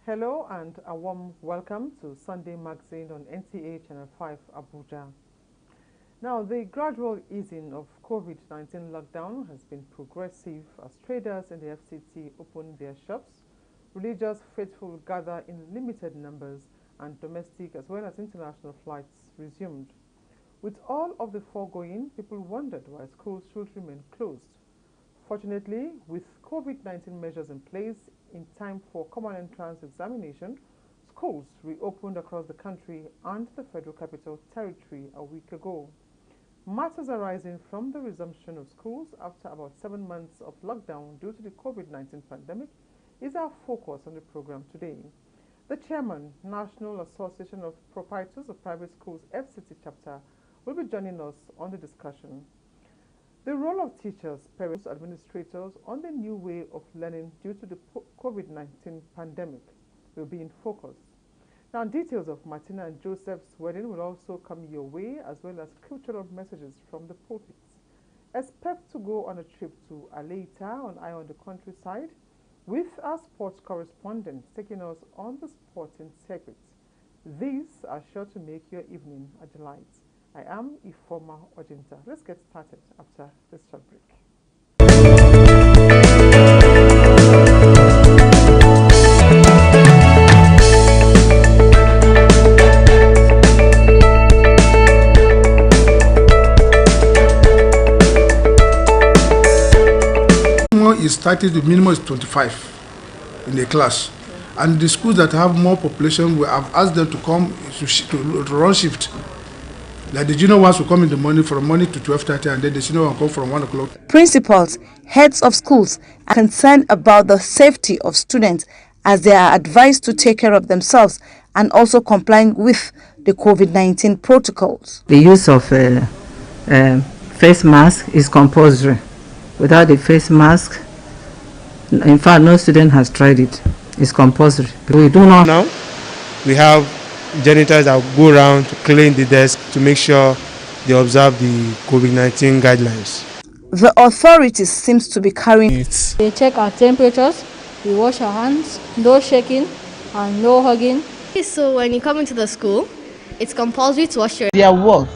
Hello and a warm welcome to Sunday Magazine on NTA Channel 5 Abuja. Now, the gradual easing of COVID-19 lockdown has been progressive as traders in the FCT open their shops, religious faithful gather in limited numbers, and domestic as well as international flights resumed. With all of the foregoing, people wondered why schools should remain closed. Fortunately, with COVID-19 measures in place in time for common entrance examination, schools reopened across the country and the Federal Capital Territory a week ago. Matters arising from the resumption of schools after about 7 months of lockdown due to the COVID-19 pandemic is our focus on the program today. The chairman, National Association of Proprietors of Private Schools FCT chapter, will be joining us on the discussion. The role of teachers, parents, administrators on the new way of learning due to the COVID-19 pandemic will be in focus. Now, details of Martina and Joseph's wedding will also come your way, as well as cultural messages from the pulpits. Expect to go on a trip to Aleita on Eye on the Countryside with our sports correspondent taking us on the sporting circuit. These are sure to make your evening a delight. I am Ifoma Ojinta. Let's get started after this short break. Is started, the minimum is 25 in the class, and the schools that have more population, we have asked them to come to run shift. Like the junior ones will come in the morning from morning to 12:30, and then the senior one will come from 1 o'clock. Principals, heads of schools are concerned about the safety of students as they are advised to take care of themselves and also complying with the COVID-19 protocols. The use of face mask is compulsory. Without the face mask, in fact, no student has tried it. It's compulsory. We do not. Now, we have janitors that go around to clean the desk to make sure they observe the COVID-19 guidelines. The authorities seems to be carrying it. We check our temperatures, we wash our hands, no shaking and no hugging. So when you come into the school, it's compulsory to wash your their work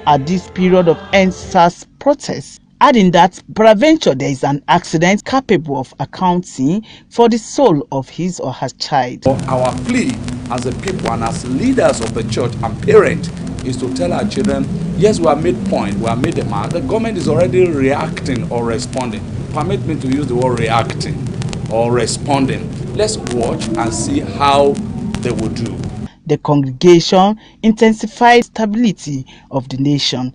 at this period of EndSARS protests, adding that peradventure there is an accident capable of accounting for the soul of his or her child. Our plea as a people and as leaders of the church and parents is to tell our children, yes, we have made point, we have made a mark. The government is already reacting or responding. Permit me to use the word reacting or responding. Let's watch and see how they will do. The congregation intensified stability of the nation.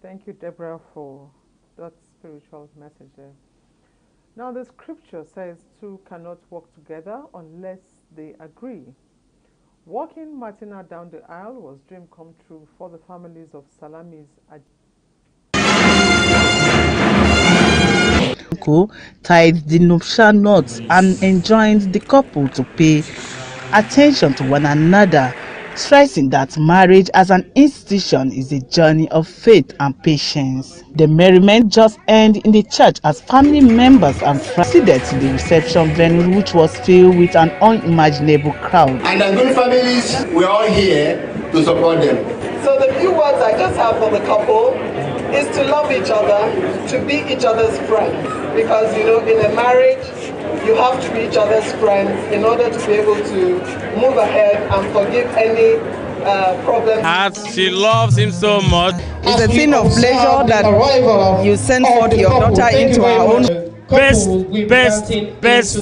Thank you, Deborah, for that spiritual message there. Now, the scripture says two cannot walk together unless they agree. Walking Martina down the aisle was dream come true for the families of Salamis. Tied the nuptial knots and enjoined the couple to pay attention to one another, stressing that marriage as an institution is a journey of faith and patience. The merriment just ended in the church as family members and friends proceeded to the reception venue, which was filled with an unimaginable crowd. And as good families, we're all here to support them. So the few words I just have for the couple is to love each other, to be each other's friends. Because, you know, in a marriage, you have to be each other's friends in order to be able to move ahead and forgive any problem. She loves him so much. It's a thing of pleasure that you send forth your daughter into our own best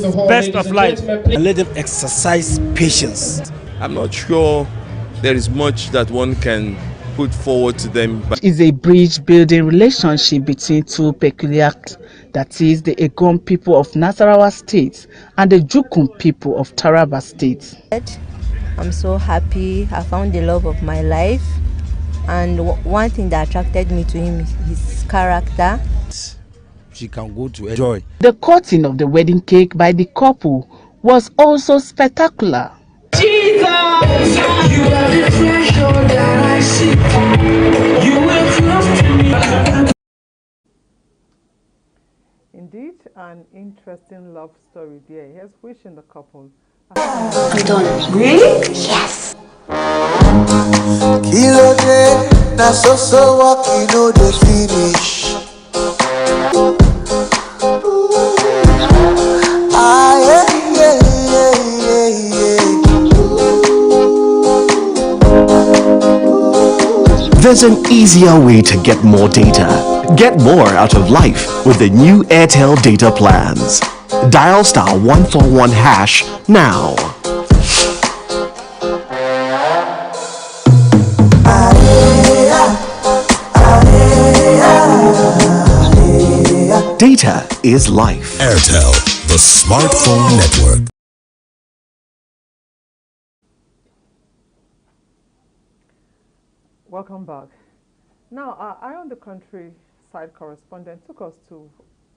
of life. And let them exercise patience. I'm not sure there is much that one can put forward to them. But it's a bridge building relationship between two peculiar, that is the Egom people of Nasarawa State and the Jukun people of Taraba State. I'm so happy. I found the love of my life, and one thing that attracted me to him is his character. She can go to enjoy. The cutting of the wedding cake by the couple was also spectacular. Jesus, you are the treasure that I see. You were close to me. an interesting love story there. Here's wishing the couple. I'm done. Really? Yes. Kilo day, na so walk, you know the finish. There's an easier way to get more data. Get more out of life with the new Airtel data plans. Dial *141# now. Data is life. Airtel, the smartphone network. Welcome back. Now, our Eye on the Countryside correspondent took us to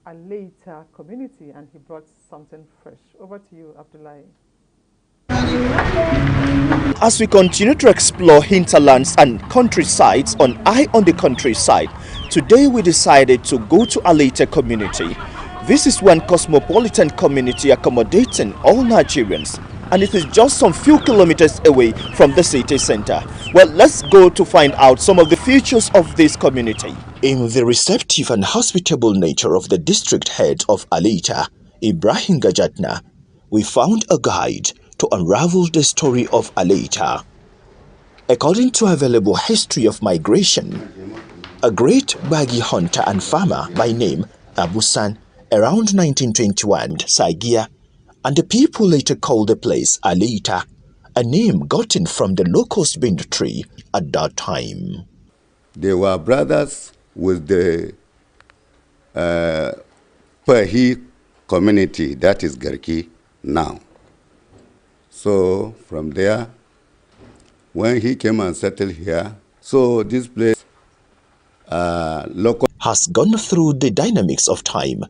Aleita community and he brought something fresh. Over to you, Abdullahi. As we continue to explore hinterlands and countrysides on Eye on the Countryside, today we decided to go to Aleita community. This is one cosmopolitan community accommodating all Nigerians, and it is just some few kilometers away from the city center. Well, let's go to find out some of the features of this community. In the receptive and hospitable nature of the district head of Aleita, Ibrahim Gajatna, we found a guide to unravel the story of Aleita. According to available history of migration, a great Bagi hunter and farmer by name Abusan around 1921 Sagia, and the people later called the place Aleita, a name gotten from the locust bean tree at that time. They were brothers with the Pahi community, that is Garki now. So from there, when he came and settled here, so this place local has gone through the dynamics of time,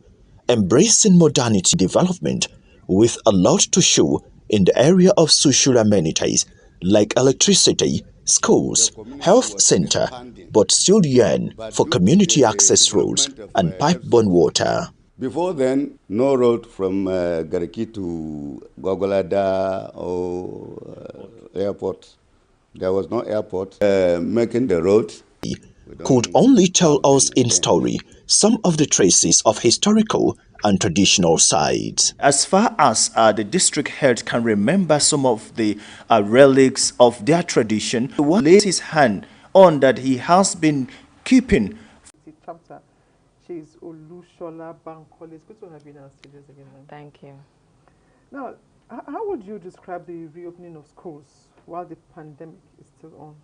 embracing modernity development with a lot to show in the area of social amenities like electricity, schools, health center, but still yearn for community access roads and pipe-borne water. Before then, no road from Garki to Gogolada or airport. There was no airport making the road. Could only tell us in story some of the traces of historical and traditional sites. As far as the district head can remember some of the relics of their tradition, one lays his hand on that he has been keeping. She's Olushola Bankole. It's good to have you in our studios again. Thank you. Now, how would you describe the reopening of schools while the pandemic is still on?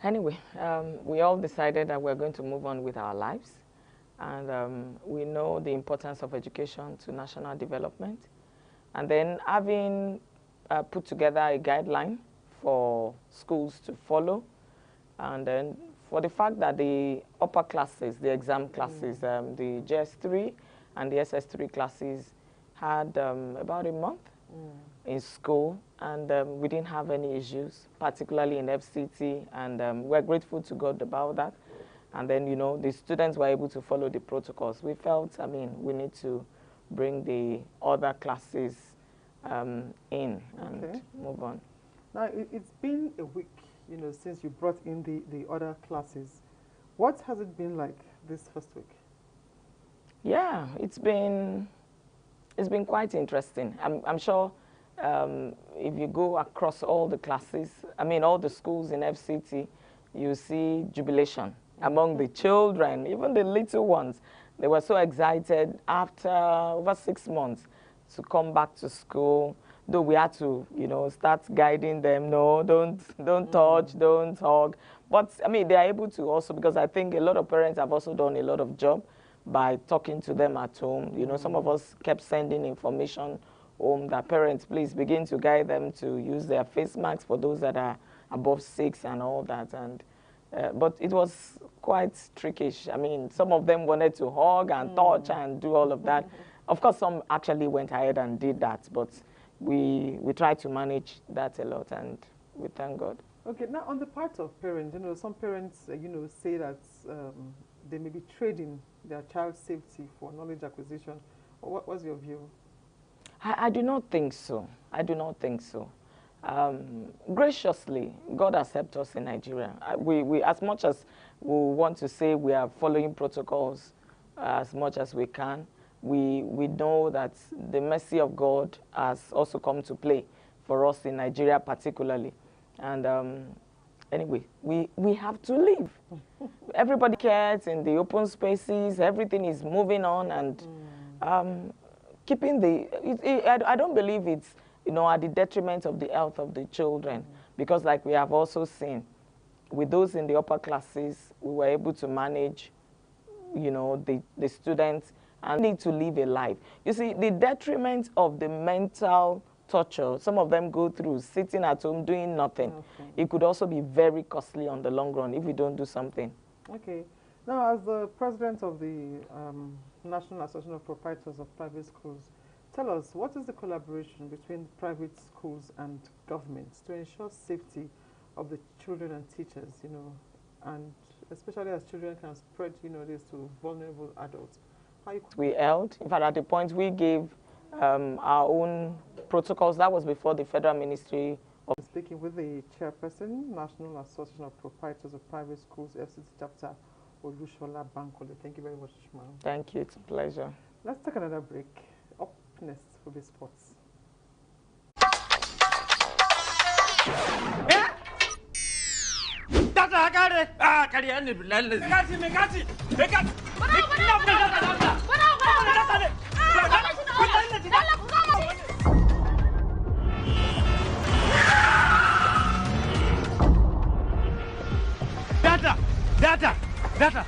Anyway, we all decided that we're going to move on with our lives. And we know the importance of education to national development. And then having put together a guideline for schools to follow. And then for the fact that the upper classes, the exam classes, the JS3 and the SS3 classes had about a month in school, and we didn't have any issues, particularly in FCT, and we're grateful to God about that. And then, you know, the students were able to follow the protocols. We felt, I mean, we need to bring the other classes in and move on. Now, it's been a week, you know, since you brought in the other classes. What has it been like this first week? Yeah, it's been quite interesting. I'm sure if you go across all the classes, I mean, all the schools in FCT, you see jubilation among the children, even the little ones. They were so excited after over 6 months to come back to school. Though we had to, you know, start guiding them. No, don't touch, don't hug. But I mean, they are able to also, because I think a lot of parents have also done a lot of job by talking to them at home. You know, some of us kept sending information home that parents, please begin to guide them to use their face masks for those that are above 6 and all that. And but it was quite trickish. I mean, some of them wanted to hug and touch and do all of that. Of course, some actually went ahead and did that, but we tried to manage that a lot, and we thank God. Okay, now on the part of parents, some parents, say that they may be trading their child's safety for knowledge acquisition. What's your view? I do not think so. I do not think so. Graciously, God has helped us in Nigeria. We, as much as we want to say we are following protocols as much as we can, we know that the mercy of God has also come to play for us in Nigeria particularly. And anyway, we have to live. Everybody cares in the open spaces, everything is moving on, and keeping I don't believe it's, at the detriment of the health of the children, because like we have also seen, with those in the upper classes, we were able to manage, the students and need to live a life. You see, the detriment of the mental torture some of them go through, sitting at home doing nothing, it could also be very costly on the long run if we don't do something. Okay. Now, as the president of the National Association of Proprietors of Private Schools, tell us, what is the collaboration between private schools and governments to ensure safety of the children and teachers, and especially as children can spread, this to vulnerable adults? We held, in fact, at the point we gave our own protocols. That was before the Federal Ministry of... Speaking with the chairperson, National Association of Proprietors of Private Schools, FCT chapter, Olushola Bankole. Thank you very much, ma'am. Thank you, it's a pleasure. Let's take another break. Up next will be sports. Data.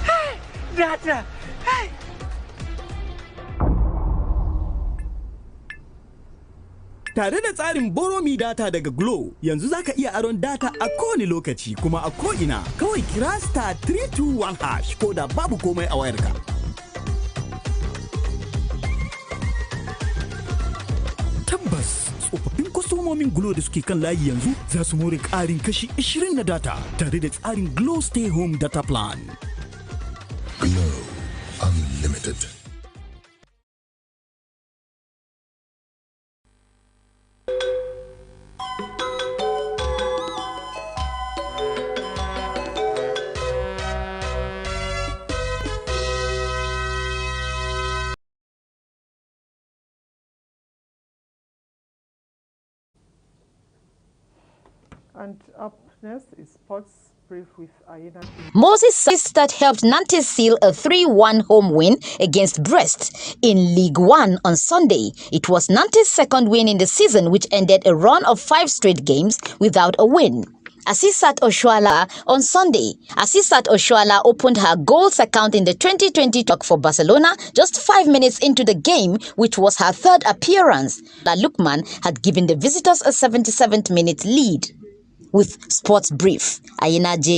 Hey, data. Hey. Tare da tsarin Boromi Data daga Glo, yanzu zaka iya aron data a kowane lokaci kuma a ko'ina. Kawai kira star 321 hash ko da babu komai a wayarka. Tabbas, tsofaffin kwastomomin Glo da suke kan layi yanzu za su more ƙarin kashi 20 na data tare da tsarin Glo Stay Home Data Plan. Glo Unlimited. And up next is Sports Brief with Aina. Moses that helped Nantes seal a 3-1 home win against Brest in League One on Sunday. It was Nantes' second win in the season, which ended a run of 5 straight games without a win. Asisat Oshoala on Sunday. Asisat Oshoala opened her goals account in the 2020 talk for Barcelona just 5 minutes into the game, which was her third appearance. La Lukman had given the visitors a 77th minute lead. With Sports Brief, Aina J.